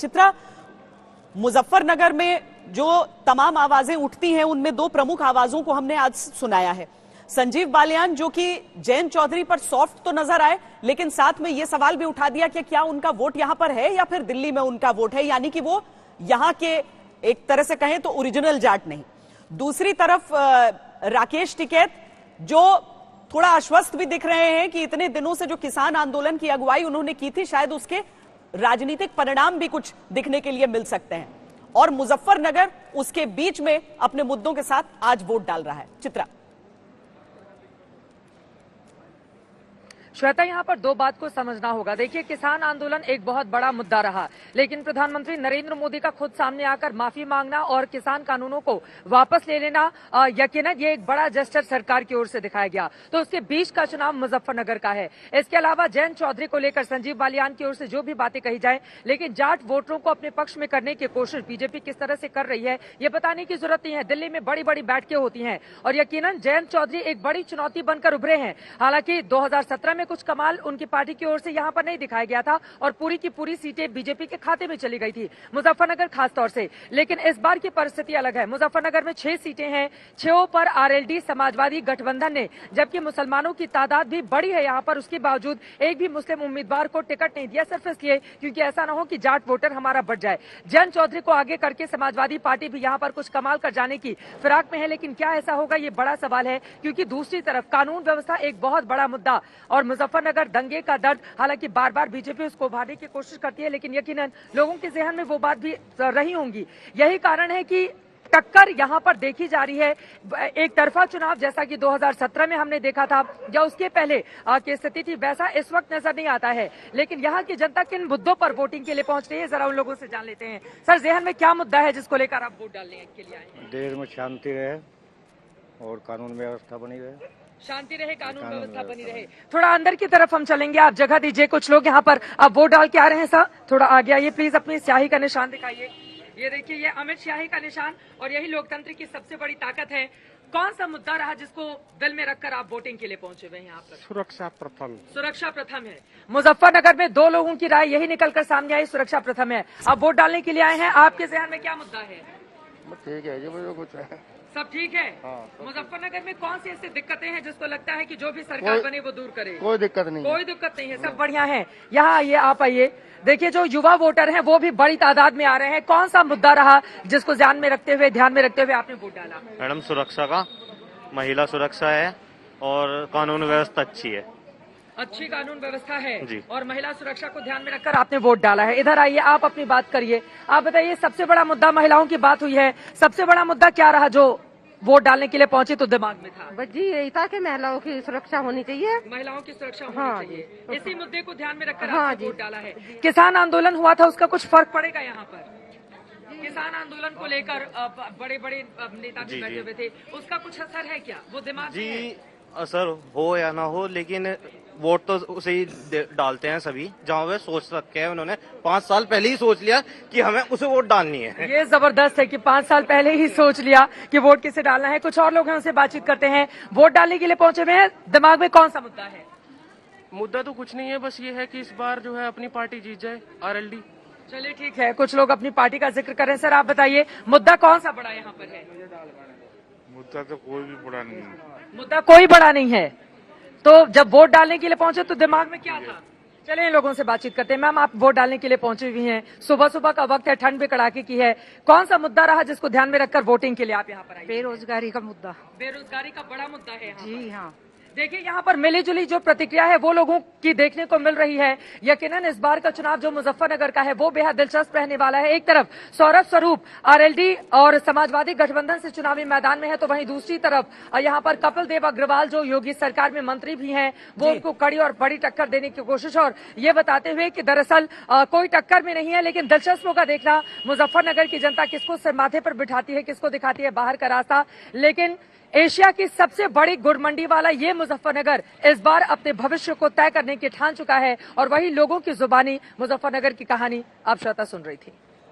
चित्रा, मुजफ्फरनगर में जो तमाम आवाजें उठती हैं उनमें दो प्रमुख आवाजों को हमने आज सुनाया है। संजीव बालियान जो कि जयंत चौधरी पर सॉफ्ट तो नजर आए, लेकिन साथ में यह सवाल भी उठा दिया कि क्या उनका वोट यहां पर है या फिर दिल्ली में उनका वोट है, यानी कि वो यहां के एक तरह से कहें तो ओरिजिनल जाट नहीं। दूसरी तरफ राकेश टिकैत जो थोड़ा आश्वस्त भी दिख रहे हैं कि इतने दिनों से जो किसान आंदोलन की अगुवाई उन्होंने की थी, शायद उसके राजनीतिक परिणाम भी कुछ दिखने के लिए मिल सकते हैं। और मुजफ्फरनगर उसके बीच में अपने मुद्दों के साथ आज वोट डाल रहा है। चित्रा, श्वेता, यहाँ पर दो बात को समझना होगा। देखिए, किसान आंदोलन एक बहुत बड़ा मुद्दा रहा, लेकिन प्रधानमंत्री नरेंद्र मोदी का खुद सामने आकर माफी मांगना और किसान कानूनों को वापस ले लेना यकीनन ये एक बड़ा जेस्चर सरकार की ओर से दिखाया गया। तो उसके बीच का चुनाव मुजफ्फरनगर का है। इसके अलावा जयंत चौधरी को लेकर संजीव बालियान की ओर से जो भी बातें कही जाए, लेकिन जाट वोटरों को अपने पक्ष में करने की कोशिश बीजेपी किस तरह से कर रही है ये बताने की जरूरत नहीं है। दिल्ली में बड़ी बड़ी बैठकें होती हैं और यकीनन जयंत चौधरी एक बड़ी चुनौती बनकर उभरे हैं। हालांकि 2017 में कुछ कमाल उनकी पार्टी की ओर से यहां पर नहीं दिखाया गया था और पूरी की पूरी सीटें बीजेपी के खाते में चली गई थी, मुजफ्फरनगर खासतौर से। लेकिन इस बार की परिस्थिति अलग है। मुजफ्फरनगर में 6 सीटें हैं, 6 पर आरएलडी समाजवादी गठबंधन ने, जबकि मुसलमानों की तादाद भी बड़ी है यहां पर, उसके बावजूद एक भी मुस्लिम उम्मीदवार को टिकट नहीं दिया, सिर्फ इसलिए क्योंकि ऐसा न हो कि जाट वोटर हमारा बढ़ जाए। जयंत चौधरी को आगे करके समाजवादी पार्टी भी यहां पर कुछ कमाल कर जाने की फिराक में है, लेकिन क्या ऐसा होगा ये बड़ा सवाल है, क्योंकि दूसरी तरफ कानून व्यवस्था एक बहुत बड़ा मुद्दा और मुजफ्फरनगर दंगे का दर्द। हालांकि बार बार बीजेपी उसको उभारने की कोशिश करती है, लेकिन यकीनन लोगों के जहन में वो बात भी रही होंगी। यही कारण है कि टक्कर यहां पर देखी जा रही है। एक तरफा चुनाव जैसा कि 2017 में हमने देखा था या उसके पहले की स्थिति थी, वैसा इस वक्त नजर नहीं आता है। लेकिन यहां की जनता किन मुद्दों पर वोटिंग के लिए पहुंच रही है, जरा उन लोगों से जान लेते हैं। सर, जहन में क्या मुद्दा है जिसको लेकर आप वोट डालने के लिए आए हैं? देश में शांति रहे और कानून व्यवस्था बनी रहे। शांति रहे, कानून व्यवस्था बनी रहे। थोड़ा अंदर की तरफ हम चलेंगे, आप जगह दीजिए। कुछ लोग यहाँ पर अब वोट डाल के आ रहे हैं। सर, थोड़ा आगे आइए प्लीज, अपनी स्याही का निशान दिखाइए। ये देखिए, ये अमित स्याही का निशान, और यही लोकतंत्र की सबसे बड़ी ताकत है। कौन सा मुद्दा रहा जिसको दिल में रखकर आप वोटिंग के लिए पहुंचे हुए हैं यहाँ पर? सुरक्षा प्रथम। सुरक्षा प्रथम है। मुजफ्फरनगर में 2 लोगों की राय यही निकलकर सामने आई, सुरक्षा प्रथम है। आप वोट डालने के लिए आए हैं, आपके जहन में क्या मुद्दा है? ठीक है जी, मुझे कुछ है, सब ठीक है। मुजफ्फरनगर में कौन सी ऐसी दिक्कतें हैं जिसको लगता है कि जो भी सरकार बने वो दूर करे? कोई दिक्कत नहीं, कोई दिक्कत नहीं है, सब बढ़िया है। यहाँ आइए, आप आइए। देखिए, जो युवा वोटर हैं वो भी बड़ी तादाद में आ रहे हैं। कौन सा मुद्दा रहा जिसको ध्यान में रखते हुए आपने वोट डाला? मैडम, सुरक्षा का, महिला सुरक्षा है और कानून व्यवस्था अच्छी है। अच्छी कानून व्यवस्था है जी, और महिला सुरक्षा को ध्यान में रखकर आपने वोट डाला है। इधर आइए, आप अपनी बात करिए। आप बताइए, सबसे बड़ा मुद्दा महिलाओं की बात हुई है, सबसे बड़ा मुद्दा क्या रहा जो वोट डालने के लिए पहुंचे तो दिमाग में था? बस जी यही था कि महिलाओं की सुरक्षा होनी चाहिए, महिलाओं की सुरक्षा होनी हाँ, चाहिए। इसी मुद्दे को ध्यान में रखकर हाँ, आपने वोट डाला है। किसान आंदोलन हुआ था, उसका कुछ फर्क पड़ेगा यहाँ पर? किसान आंदोलन को लेकर बड़े बड़े नेता भी बैठे हुए थे, उसका कुछ असर है क्या? वो दिमाग में है? असर हो या ना हो, लेकिन वोट तो उसे ही डालते हैं सभी जहाँ वे सोच रखे हैं। उन्होंने 5 साल पहले ही सोच लिया कि हमें उसे वोट डालनी है। ये जबरदस्त है कि 5 साल पहले ही सोच लिया कि वोट किसे डालना है। कुछ और लोग हैं, उनसे बातचीत करते हैं। वोट डालने के लिए पहुंचे हुए हैं, दिमाग में कौन सा मुद्दा है? मुद्दा तो कुछ नहीं है, बस ये है कि इस बार जो है अपनी पार्टी जीत जाए, आरएलडी। चलिए ठीक है, कुछ लोग अपनी पार्टी का जिक्र करें। सर, आप बताइए, मुद्दा कौन सा बड़ा यहाँ पर है? मुद्दा तो कोई भी बड़ा नहीं है। मुद्दा कोई बड़ा नहीं है, तो जब वोट डालने के लिए पहुंचे तो दिमाग में क्या था? चलिए इन लोगों से बातचीत करते हैं। मैम, आप वोट डालने के लिए पहुंचे हुई हैं, सुबह सुबह का वक्त है, ठंड भी कड़ाके की है। कौन सा मुद्दा रहा जिसको ध्यान में रखकर वोटिंग के लिए आप यहाँ पर आए? बेरोजगारी का मुद्दा। बेरोजगारी का बड़ा मुद्दा है यहाँ जी हाँ। देखिए, यहाँ पर मिली जुली जो प्रतिक्रिया है वो लोगों की देखने को मिल रही है। यकीनन इस बार का चुनाव जो मुजफ्फरनगर का है वो बेहद दिलचस्प रहने वाला है। एक तरफ सौरभ स्वरूप आरएलडी और समाजवादी गठबंधन से चुनावी मैदान में है, तो वहीं दूसरी तरफ यहाँ पर कपिल देव अग्रवाल जो योगी सरकार में मंत्री भी हैं, वो उनको कड़ी और बड़ी टक्कर देने की कोशिश, और ये बताते हुए कि दरअसल कोई टक्कर में नहीं है, लेकिन दिलचस्प होगा देखना मुजफ्फरनगर की जनता किसको सिर माथे पर बिठाती है, किसको दिखाती है बाहर का रास्ता। लेकिन एशिया की सबसे बड़ी गुड़ मंडी वाला ये मुजफ्फरनगर इस बार अपने भविष्य को तय करने की ठान चुका है, और वही लोगों की जुबानी मुजफ्फरनगर की कहानी आप श्रोता सुन रही थी।